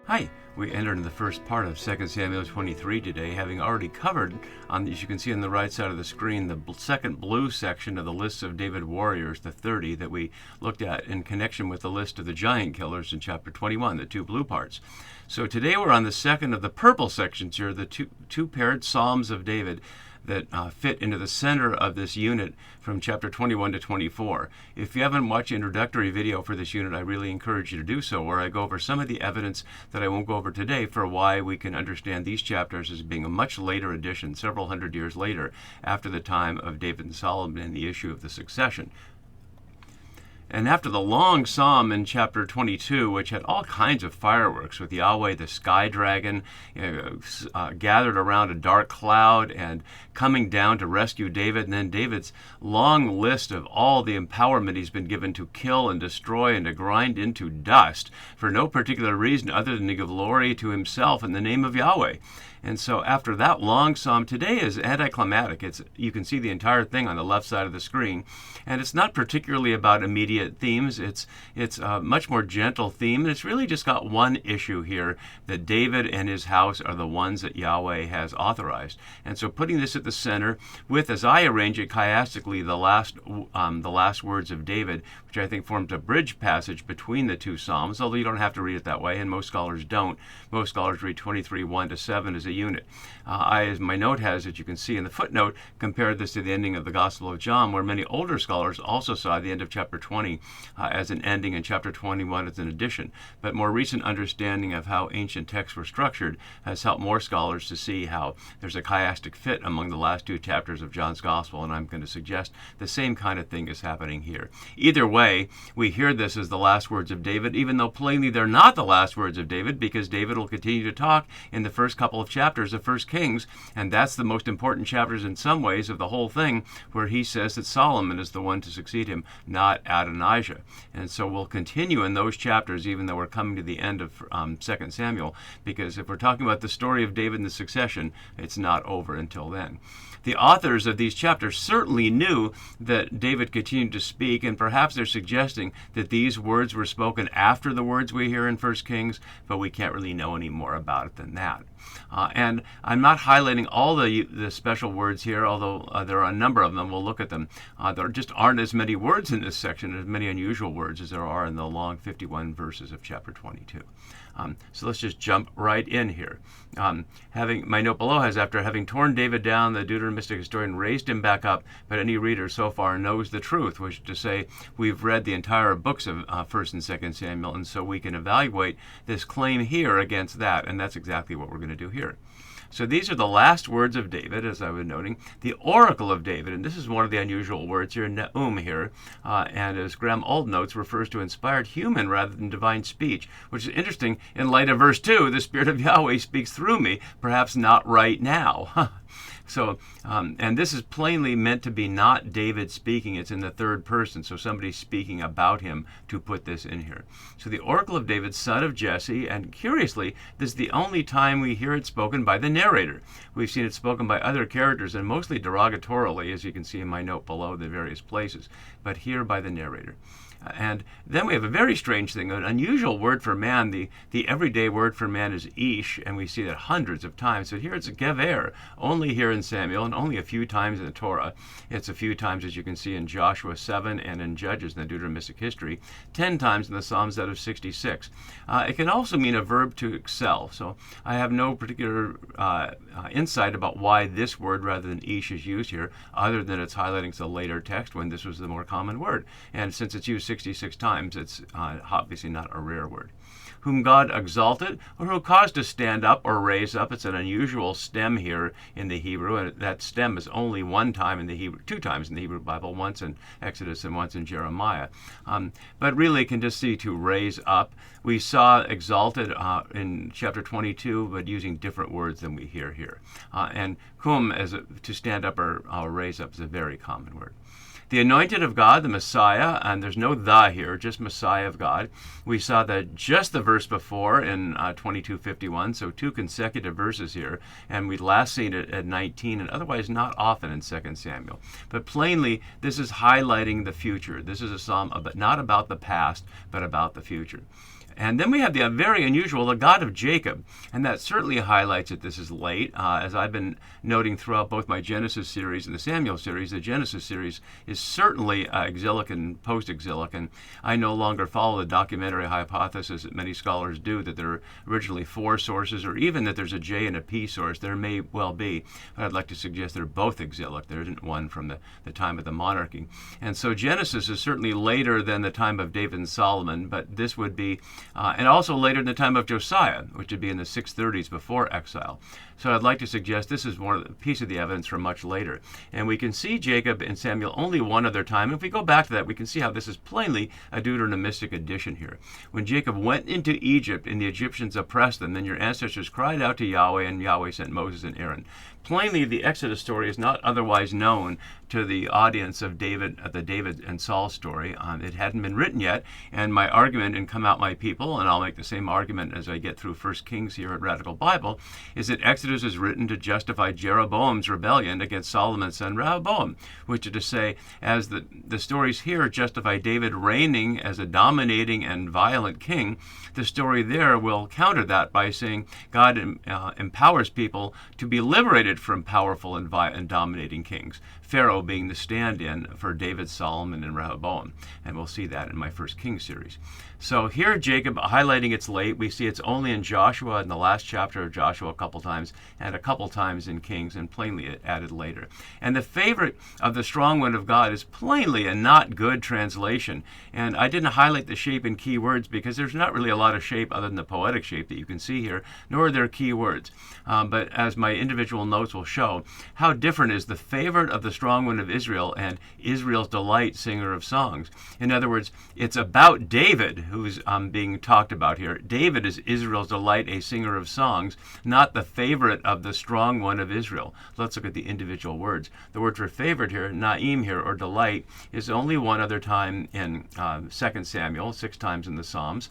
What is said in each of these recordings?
Hi, we entered in the first part of 2 Samuel 23 today, having already covered, as you can see on the right side of the screen, the second blue section of the list of David warriors, the 30, that we looked at in connection with the list of the giant killers in chapter 21, the two blue parts. So today we're on the second of the purple sections here, the two paired Psalms of David that fit into the center of this unit from chapter 21 to 24. If you haven't watched the introductory video for this unit, I really encourage you to do so, where I go over some of the evidence that I won't go over today for why we can understand these chapters as being a much later addition, several hundred years later, after the time of David and Solomon and the issue of the succession. And after the long psalm in chapter 22, which had all kinds of fireworks with Yahweh, the sky dragon, gathered around a dark cloud and coming down to rescue David, and then David's long list of all the empowerment he's been given to kill and destroy and to grind into dust for no particular reason other than to give glory to himself in the name of Yahweh. And so after that long psalm, today is anticlimactic. You can see the entire thing on the left side of the screen. And it's not particularly about immediate themes. It's a much more gentle theme. And it's really just got one issue here, that David and his house are the ones that Yahweh has authorized. And so putting this at the center with, as I arrange it chiastically, the last words of David, which I think forms a bridge passage between the two psalms, although you don't have to read it that way, and most scholars don't. Most scholars read 23:1-7 as a unit. As my note has, as you can see in the footnote, compared this to the ending of the Gospel of John, where many older scholars also saw the end of chapter 20 as an ending and chapter 21 as an addition. But more recent understanding of how ancient texts were structured has helped more scholars to see how there's a chiastic fit among the last two chapters of John's Gospel, and I'm going to suggest the same kind of thing is happening here. Either way, we hear this as the last words of David, even though plainly they're not the last words of David, because David will continue to talk in the first couple of chapters of 1 Kings, and that's the most important chapters in some ways of the whole thing, where he says that Solomon is the one to succeed him, not Adonijah. And so we'll continue in those chapters, even though we're coming to the end of 2 Samuel, because if we're talking about the story of David and the succession, it's not over until then. The authors of these chapters certainly knew that David continued to speak, and perhaps they're suggesting that these words were spoken after the words we hear in 1 Kings, but we can't really know any more about it than that. And I'm not highlighting all the special words here, although there are a number of them. We'll look at them. There just aren't as many words in this section, as many unusual words as there are in the long 51 verses of chapter 22. So let's just jump right in here. My note below has, after having torn David down, the Deuteronomistic historian raised him back up, but any reader so far knows the truth, which is to say we've read the entire books of 1 and 2 Samuel, and so we can evaluate this claim here against that, and that's exactly what we're going to do here. So these are the last words of David, as I was noting, the oracle of David, and this is one of the unusual words here, neum here, and as Graham Old notes, refers to inspired human rather than divine speech, which is interesting in light of verse 2, the Spirit of Yahweh speaks through me, perhaps not right now. So, and this is plainly meant to be not David speaking. It's in the third person, so somebody's speaking about him to put this in here. So the oracle of David, son of Jesse, and curiously, this is the only time we hear it spoken by the narrator. We've seen it spoken by other characters, and mostly derogatorily, as you can see in my note below, the various places, but here by the narrator. And then we have a very strange thing, an unusual word for man. The everyday word for man is ish, and we see that hundreds of times. So here it's gever, only here in Samuel, and only a few times in the Torah. It's a few times, as you can see, in Joshua 7 and in Judges in the Deuteronomistic history, 10 times in the Psalms out of 66. It can also mean a verb to excel. So I have no particular insight about why this word rather than ish is used here, other than it's highlighting the later text when this was the more common word. And since it's used 66 times, it's obviously not a rare word. Whom God exalted, or who caused to stand up or raise up. It's an unusual stem here in the Hebrew, and that stem is only one time in the Hebrew, two times in the Hebrew Bible, once in Exodus and once in Jeremiah. But really can just see to raise up. We saw exalted in chapter 22, but using different words than we hear here. And kum, to stand up or raise up, is a very common word. The anointed of God, the Messiah, and there's no the here, just Messiah of God. We saw that just the verse before in 22:51, so two consecutive verses here, and we'd last seen it at 19, and otherwise not often in 2 Samuel. But plainly, this is highlighting the future. This is a psalm not about the past, but about the future. And then we have the very unusual, the God of Jacob. And that certainly highlights that this is late. As I've been noting throughout both my Genesis series and the Samuel series, the Genesis series is certainly exilic and post-exilic. And I no longer follow the documentary hypothesis that many scholars do, that there are originally 4 sources, or even that there's a J and a P source. There may well be, but I'd like to suggest they're both exilic. There isn't one from the time of the monarchy. And so Genesis is certainly later than the time of David and Solomon, but this would be and also later in the time of Josiah, which would be in the 630s before exile. So I'd like to suggest this is one of the piece of the evidence from much later. And we can see Jacob and Samuel only one other time. And if we go back to that, we can see how this is plainly a Deuteronomistic addition here. When Jacob went into Egypt and the Egyptians oppressed them, then your ancestors cried out to Yahweh, and Yahweh sent Moses and Aaron. Plainly, the Exodus story is not otherwise known to the audience of David, the David and Saul story. It hadn't been written yet, and my argument in Come Out My People, and I'll make the same argument as I get through 1 Kings here at Radical Bible, is that Exodus is written to justify Jeroboam's rebellion against Solomon's son Rehoboam, which is to say, as the stories here justify David reigning as a dominating and violent king, the story there will counter that by saying God empowers people to be liberated from powerful and dominating kings, Pharaoh being the stand-in for David, Solomon, and Rehoboam. And we'll see that in my 1 Kings series. So here Jacob, highlighting it's late, we see it's only in Joshua, in the last chapter of Joshua a couple times, and a couple times in Kings, and plainly added later. And the favorite of the strong one of God is plainly a not good translation. And I didn't highlight the shape and key words because there's not really a lot of shape other than the poetic shape that you can see here, nor are there key words. But as my individual notes will show, how different is the favorite of the strong one of Israel and Israel's delight, singer of songs. In other words, it's about David who's being talked about here. David is Israel's delight, a singer of songs, not the favorite of the strong one of Israel. Let's look at the individual words. The word for favorite here, naim here, or delight, is only one other time in 2 Samuel, 6 times in the Psalms.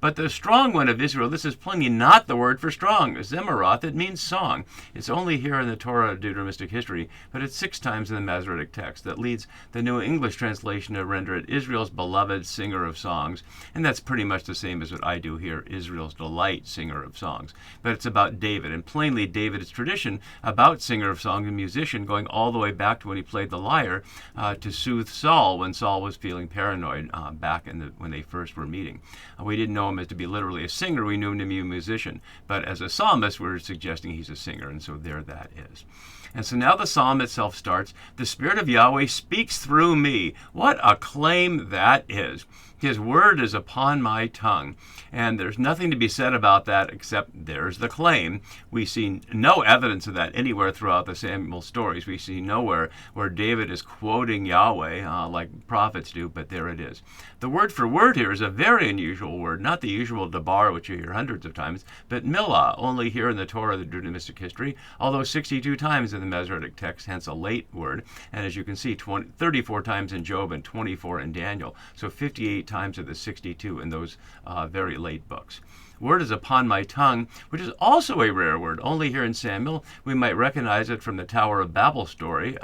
But the strong one of Israel, this is plainly not the word for strong. Zemarath, it means song. It's only here in the Torah Deuteronomistic history, but it's 6 times in the Masoretic text. That leads the New English translation to render it Israel's beloved singer of songs. And that's pretty much the same as what I do here, Israel's delight, singer of songs. But it's about David, and plainly David is tradition about singer of songs and musician, going all the way back to when he played the lyre to soothe Saul when Saul was feeling paranoid back when they first were meeting. We didn't know him as to be literally a singer, we knew him to be a musician. But as a psalmist, we're suggesting he's a singer, and so there that is. And so now the psalm itself starts, the Spirit of Yahweh speaks through me. What a claim that is. His word is upon my tongue. And there's nothing to be said about that except there's the claim. We see no evidence of that anywhere throughout the Samuel stories. We see nowhere where David is quoting Yahweh like prophets do, but there it is. The word for word here is a very unusual word, not the usual dabar, which you hear hundreds of times, but milah, only here in the Torah, the Deuteronomistic history, although 62 times in the Masoretic text, hence a late word. And as you can see, 34 times in Job and 24 in Daniel. So 58 times of the 62 in those very late books. Word is upon my tongue, which is also a rare word. Only here in Samuel, we might recognize it from the Tower of Babel story.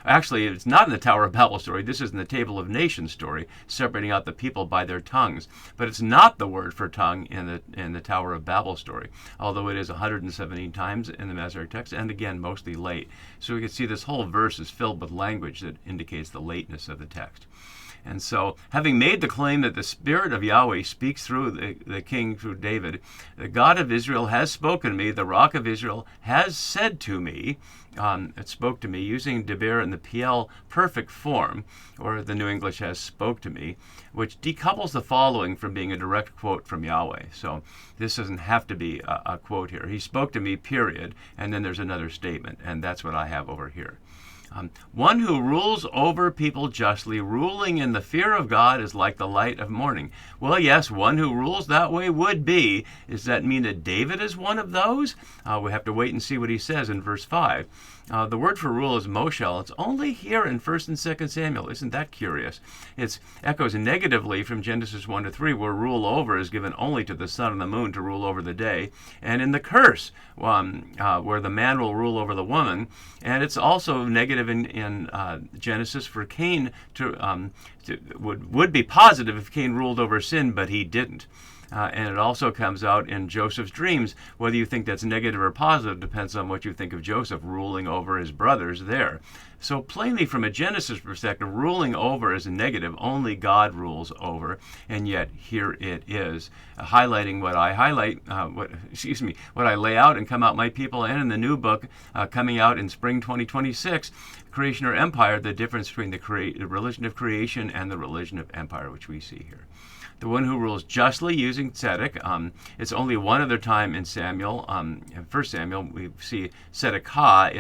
Actually, it's not in the Tower of Babel story. This is in the Table of Nations story, separating out the people by their tongues. But it's not the word for tongue in the Tower of Babel story, although it is 117 times in the Masoretic text, and again, mostly late. So we can see this whole verse is filled with language that indicates the lateness of the text. And so, having made the claim that the Spirit of Yahweh speaks through the king, through David, the God of Israel has spoken to me, the Rock of Israel has said to me, it spoke to me, using Deber in the PL perfect form, or the New English has spoke to me, which decouples the following from being a direct quote from Yahweh. So this doesn't have to be a quote here. He spoke to me, period, and then there's another statement, and that's what I have over here. One who rules over people justly, ruling in the fear of God, is like the light of morning. Well, yes, one who rules that way would be. Does that mean that David is one of those? We have to wait and see what he says in verse 5. The word for rule is moshel. It's only here in 1st and 2nd Samuel. Isn't that curious? It echoes negatively from Genesis 1 to 3, where rule over is given only to the sun and the moon to rule over the day, and in the curse, where the man will rule over the woman. And it's also negative in Genesis for Cain would be positive if Cain ruled over sin, but he didn't. And it also comes out in Joseph's dreams. Whether you think that's negative or positive depends on what you think of Joseph ruling over his brothers there. So plainly, from a Genesis perspective, ruling over is a negative. Only God rules over, and yet here it is, highlighting what I what I lay out in Come Out My People, and in the new book coming out in spring 2026, Creation or Empire, the difference between the religion of creation and the religion of empire, which we see here. The one who rules justly using tzedek. It's only one other time in Samuel. In 1 Samuel, we see tzedekah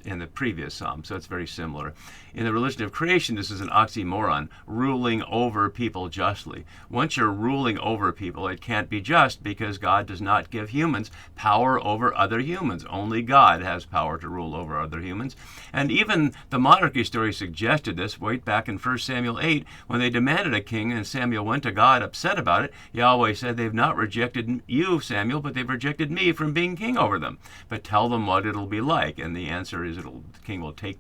in the previous psalm, so it's very similar. In the religion of creation, this is an oxymoron, ruling over people justly. Once you're ruling over people, it can't be just, because God does not give humans power over other humans. Only God has power to rule over other humans. And even the monarchy story suggested this way back in 1 Samuel 8, when they demanded a king and Samuel went to God upset about it. Yahweh said, "They've not rejected you, Samuel, but they've rejected me from being king over them. But tell them what it'll be like." And the answer is the king will take.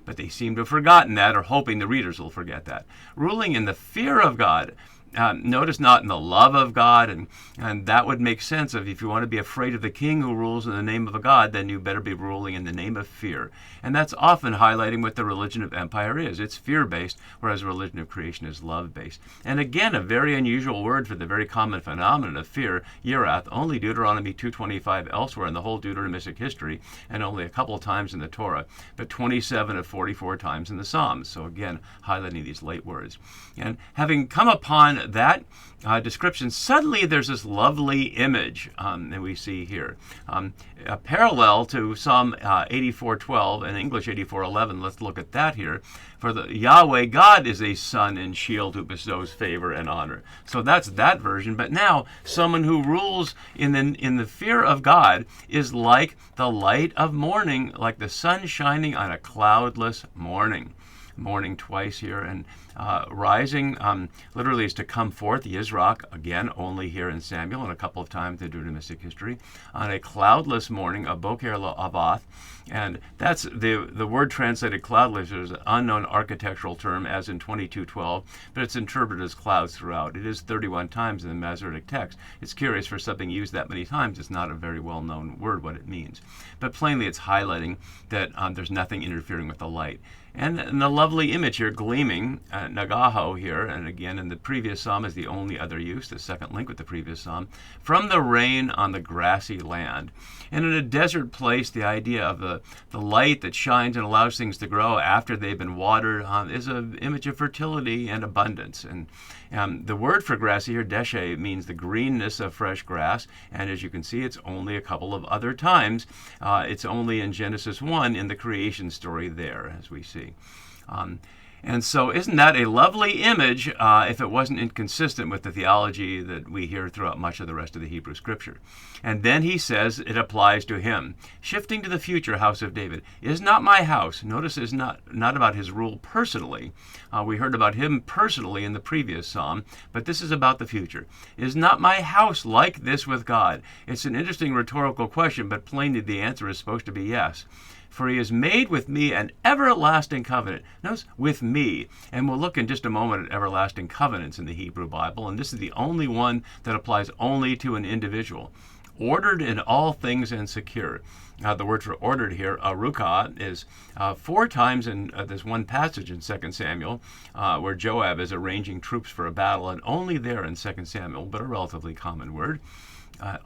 But they seem to have forgotten that, or hoping the readers will forget that. Ruling in the fear of God. Notice not in the love of God, and that would make sense of, if you want to be afraid of the king who rules in the name of a god, then you better be ruling in the name of fear. And that's often highlighting what the religion of empire is. It's fear-based, whereas the religion of creation is love-based. And again, a very unusual word for the very common phenomenon of fear, yirath, only Deuteronomy 2:25 elsewhere in the whole Deuteronomic history, and only a couple of times in the Torah, but 27 of 44 times in the Psalms. So again, highlighting these late words. And having come upon that description, suddenly there's this lovely image that we see here. A parallel to Psalm 84:12 and English 84:11. Let's look at that here. For the Yahweh God is a sun and shield who bestows favor and honor. So that's that version. But now someone who rules in the fear of God is like the light of morning, like the sun shining on a cloudless morning. Morning twice here, and rising literally is to come forth, Yisrach, again only here in Samuel and a couple of times in Deuteronomic history, on a cloudless morning, a boker la'avath, and that's the word translated cloudless is an unknown architectural term, as in 22:12, but it's interpreted as clouds throughout. It is 31 times in the Masoretic text. It's curious for something used that many times. It's not a very well-known word what it means, but plainly it's highlighting that there's nothing interfering with the light. And the lovely image here, gleaming, nagaho here, and again in the previous psalm is the only other use, the second link with the previous psalm, from the rain on the grassy land. And in a desert place, the idea of the light that shines and allows things to grow after they've been watered is an image of fertility and abundance. And the word for grassy here, deshe, means the greenness of fresh grass, and as you can see, it's only a couple of other times. It's only in Genesis 1 in the creation story there, as we see. And so isn't that a lovely image if it wasn't inconsistent with the theology that we hear throughout much of the rest of the Hebrew Scripture? And then he says it applies to him. Shifting to the future house of David. Is not my house. Notice it's not about his rule personally. We heard about him personally in the previous psalm, but this is about the future. Is not my house like this with God? It's an interesting rhetorical question, but plainly the answer is supposed to be yes. For he has made with me an everlasting covenant. Notice, with me. And we'll look in just a moment at everlasting covenants in the Hebrew Bible, and this is the only one that applies only to an individual. Ordered in all things and secure. The word for ordered here, aruka, is 4 times in this one passage in 2 Samuel, where Joab is arranging troops for a battle, and only there in 2 Samuel, but a relatively common word.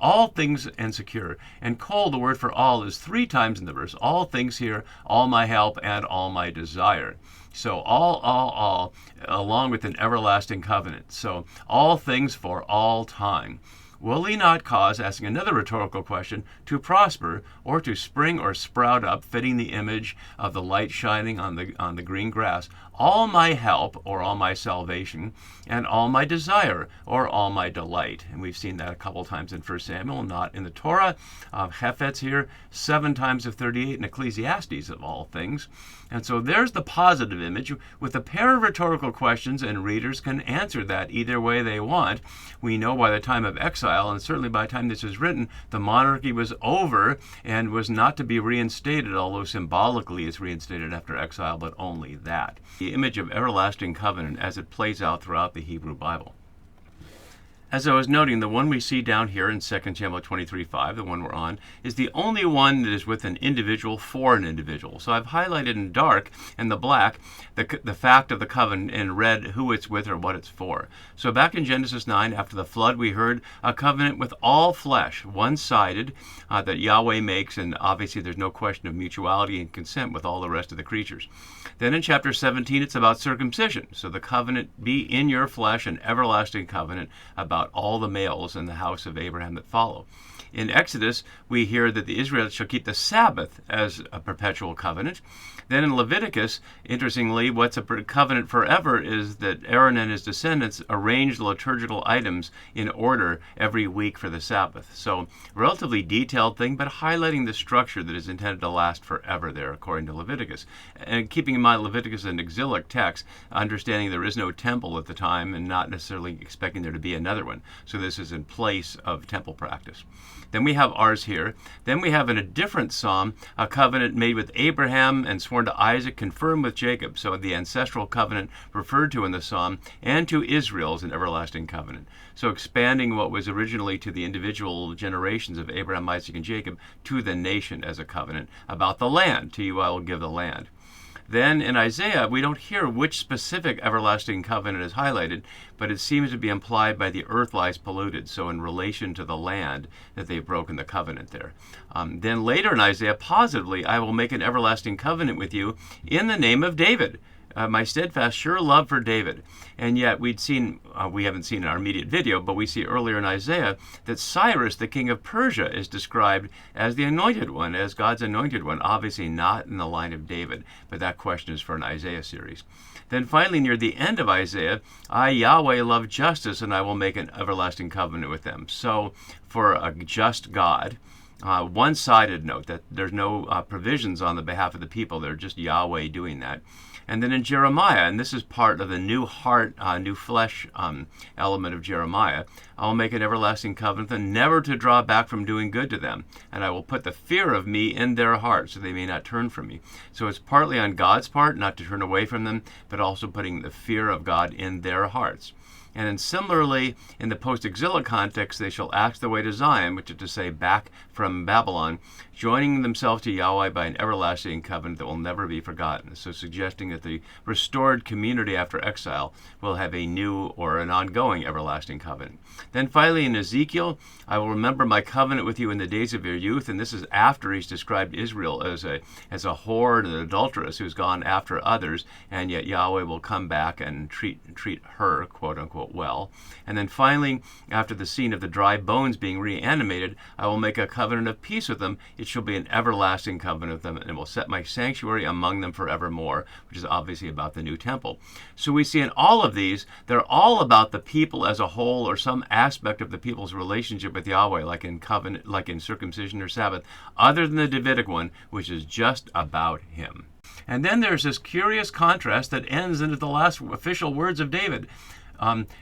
All things and secure. And kol, the word for all, is 3 times in the verse. All things here, all my help and all my desire. So all, along with an everlasting covenant. So all things for all time. Will he not cause, asking another rhetorical question, to prosper, or to spring or sprout up, fitting the image of the light shining on the green grass, all my help, or all my salvation, and all my desire, or all my delight? And we've seen that a couple times in 1 Samuel, not in the Torah. Hephet's here 7 times of 38 in Ecclesiastes, of all things. And so there's the positive image with a pair of rhetorical questions, and readers can answer that either way they want. We know by the time of exile, and certainly by the time this was written, the monarchy was over and was not to be reinstated, although symbolically it's reinstated after exile, but only that. The image of everlasting covenant as it plays out throughout the Hebrew Bible. As I was noting, the one we see down here in 2 Samuel 23:5, the one we're on, is the only one that is with an individual for an individual. So I've highlighted in dark and the black the fact of the covenant, and red who it's with or what it's for. So back in Genesis 9, after the flood, we heard a covenant with all flesh, one-sided, that Yahweh makes, and obviously there's no question of mutuality and consent with all the rest of the creatures. Then in chapter 17, it's about circumcision. So the covenant be in your flesh, an everlasting covenant about all the males in the house of Abraham that follow. In Exodus, we hear that the Israelites shall keep the Sabbath as a perpetual covenant. Then in Leviticus, interestingly, what's a covenant forever is that Aaron and his descendants arrange the liturgical items in order every week for the Sabbath. So, relatively detailed thing, but highlighting the structure that is intended to last forever there, according to Leviticus. And keeping in mind Leviticus is an exilic text, understanding there is no temple at the time and not necessarily expecting there to be another one. So this is in place of temple practice. Then we have ours here. Then we have in a different psalm a covenant made with Abraham and sworn to Isaac, confirmed with Jacob. So the ancestral covenant referred to in the psalm, and to Israel as an everlasting covenant. So expanding what was originally to the individual generations of Abraham, Isaac, and Jacob to the nation as a covenant about the land. To you I will give the land. Then in Isaiah, we don't hear which specific everlasting covenant is highlighted, but it seems to be implied by the earth lies polluted, so in relation to the land that they've broken the covenant there. Then later in Isaiah, positively, I will make an everlasting covenant with you in the name of David. My steadfast, sure love for David. And yet we haven't seen in our immediate video, but we see earlier in Isaiah that Cyrus, the king of Persia, is described as the anointed one, as God's anointed one, obviously not in the line of David, but that question is for an Isaiah series. Then finally, near the end of Isaiah, I, Yahweh, love justice, and I will make an everlasting covenant with them. So for a just God, one-sided note that there's no provisions on the behalf of the people. They're just Yahweh doing that. And then in Jeremiah, and this is part of the new heart, new flesh element of Jeremiah, I will make an everlasting covenant and never to draw back from doing good to them. And I will put the fear of me in their hearts so they may not turn from me. So it's partly on God's part not to turn away from them, but also putting the fear of God in their hearts. And then similarly, in the post-exilic context, they shall act the way to Zion, which is to say back from Babylon, joining themselves to Yahweh by an everlasting covenant that will never be forgotten. So suggesting that the restored community after exile will have a new or an ongoing everlasting covenant. Then finally in Ezekiel, I will remember my covenant with you in the days of your youth. And this is after he's described Israel as a whore and an adulteress who's gone after others, and yet Yahweh will come back and treat her, quote unquote, well. And then finally, after the scene of the dry bones being reanimated, I will make a covenant of peace with them. It shall be an everlasting covenant with them, and will set my sanctuary among them forevermore, which is obviously about the new temple. So we see in all of these, they're all about the people as a whole, or some aspect of the people's relationship with Yahweh, like in covenant, like in circumcision or Sabbath, other than the Davidic one, which is just about him. And then there's this curious contrast that ends into the last official words of David.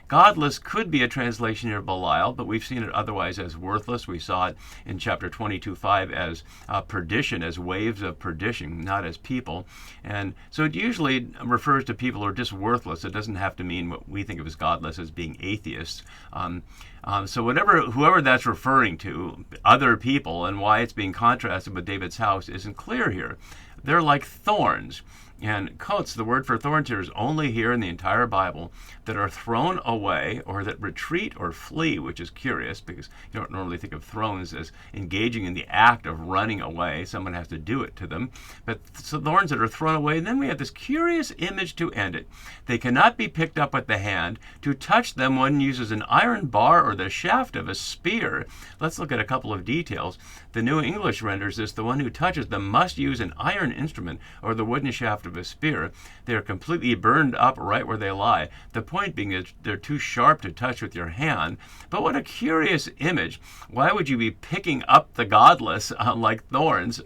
Godless could be a translation here of Belial, but we've seen it otherwise as worthless. We saw it in chapter 22:5 as perdition, as waves of perdition, not as people. And so it usually refers to people who are just worthless. It doesn't have to mean what we think of as godless as being atheists. So whoever that's referring to, other people, and why it's being contrasted with David's house isn't clear here. they're like thorns. And coats, the word for thorns here, is only here in the entire Bible, that are thrown away or that retreat or flee, which is curious because you don't normally think of thrones as engaging in the act of running away. Someone has to do it to them. But so thorns that are thrown away. And then we have this curious image to end it. They cannot be picked up with the hand. To touch them, one uses an iron bar or the shaft of a spear. Let's look at a couple of details. The New English renders this: the one who touches them must use an iron instrument or the wooden shaft of a spear. They are completely burned up right where they lie. The point being is they're too sharp to touch with your hand. But what a curious image. Why would you be picking up the godless like thorns?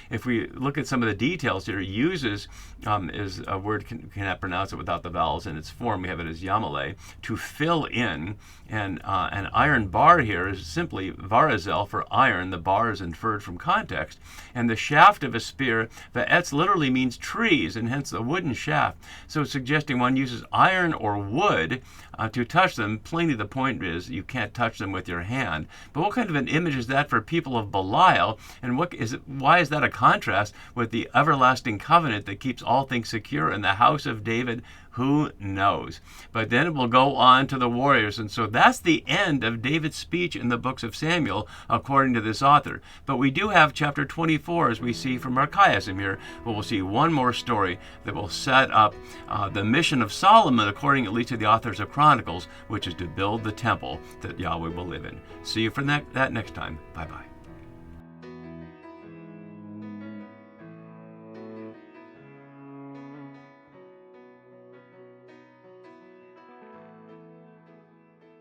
If we look at some of the details here, uses is a word, cannot pronounce it without the vowels in its form. We have it as yamale, to fill in. And an iron bar here is simply varazel for iron. The bar is inferred from context. And the shaft of a spear, va'etz, literally means trees, and hence a wooden shaft. So suggesting one uses iron or wood to touch them. Plainly the point is you can't touch them with your hand. But what kind of an image is that for people of Belial? And why is that a contrast with the everlasting covenant that keeps all things secure in the house of David? Who knows? But then it will go on to the warriors. And so that's the end of David's speech in the books of Samuel, according to this author. But we do have chapter 24, as we see from our chiasm here, where we'll see one more story that will set up the mission of Solomon, according at least to the authors of Chronicles, which is to build the temple that Yahweh will live in. See you for that next time. Bye-bye.